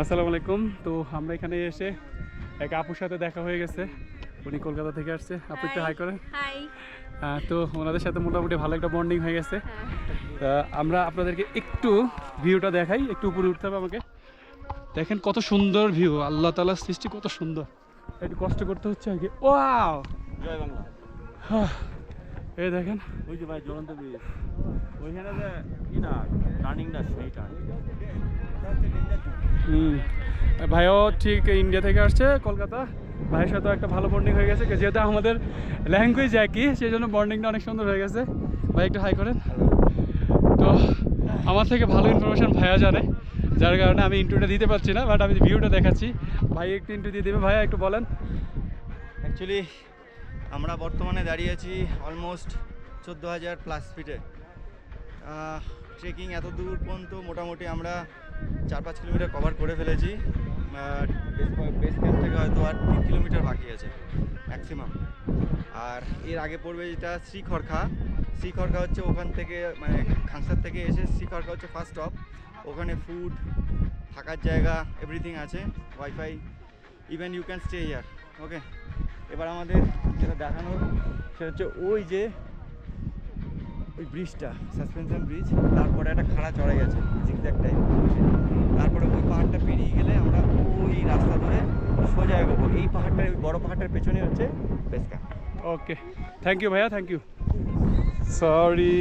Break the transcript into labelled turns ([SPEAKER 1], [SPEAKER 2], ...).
[SPEAKER 1] আসসালামু আলাইকুম। তো আমরা এখানে এসে এক আপুর সাথে দেখা হয়ে গেছে। উনি কলকাতা থেকে আসছে। আপু একটু হাই করেন।
[SPEAKER 2] হাই।
[SPEAKER 1] তো ওনাদের সাথে মোটামুটি ভালো একটা বন্ডিং হয়ে গেছে।
[SPEAKER 2] হ্যাঁ।
[SPEAKER 1] আমরা আপনাদেরকে একটু ভিউটা দেখাই। একটু উপরে উঠতে হবে আমাকে। দেখেন কত সুন্দর ভিউ, আল্লাহ তাআলার সৃষ্টি কত সুন্দর। একটু কষ্ট করতে হচ্ছে আর কি। ওয়াও,
[SPEAKER 3] জয় বাংলা।
[SPEAKER 1] এই দেখেন।
[SPEAKER 3] ওই যে ভাই জ্বলন্ত ব্রিজ, ওইখানে যে কি না টার্নিংটা সেই টার্নিং।
[SPEAKER 1] ভাইও ঠিক ইন্ডিয়া থেকে আসছে কলকাতা। ভাইয়ের সাথে একটা ভালো বন্ডিং হয়ে গেছে, যেহেতু আমাদের ল্যাঙ্গুয়েজ একই, সেই জন্য বন্ডিংটা অনেক সুন্দর হয়ে গেছে। ভাই একটু হাই করেন। তো আমার থেকে ভালো ইনফরমেশন ভাইয়া জানে, যার কারণে আমি ইন্ট্রোটা দিতে পারছি না, বাট আমি ভিউটা দেখাচ্ছি। ভাই একটু ইন্ট্রো দিয়ে দেবে। ভাইয়া একটু বলেন।
[SPEAKER 4] অ্যাকচুয়ালি আমরা বর্তমানে দাঁড়িয়ে আছি অলমোস্ট 14,000 প্লাস ফিটে। ট্রেকিং এত দূর পর্যন্ত মোটামুটি আমরা 4-5 কিলোমিটার কভার করে ফেলেছি। বেস ক্যাম্প থেকে হয়তো আর 3 কিলোমিটার বাকি আছে ম্যাক্সিমাম। আর এর আগে পড়বে যেটা শ্রীখরখা। শ্রীখরখা হচ্ছে ওখান থেকে, মানে খাংসার থেকে এসে শ্রীখরখা হচ্ছে ফার্স্ট স্টপ। ওখানে ফুড, থাকার জায়গা, এভরিথিং আছে, wifi, even you can stay here. Okay, এবার আমাদের যেটা দেখানোর সেটা হচ্ছে ওই যে ওই ব্রিজটা, সাসপেনশন ব্রিজ, তারপরে একটা খাড়া চড়াই আছে জিগজ্যাগ টাইপ। তারপরে ওই পাহাড়টা পেরিয়ে গেলে আমরা ওই রাস্তা ধরে সোজা এগোবো। এই পাহাড়টার, ওই বড় পাহাড়টার পেছনে হচ্ছে base camp.
[SPEAKER 1] Okay, thank you ভাইয়া, থ্যাংক ইউ। সরি।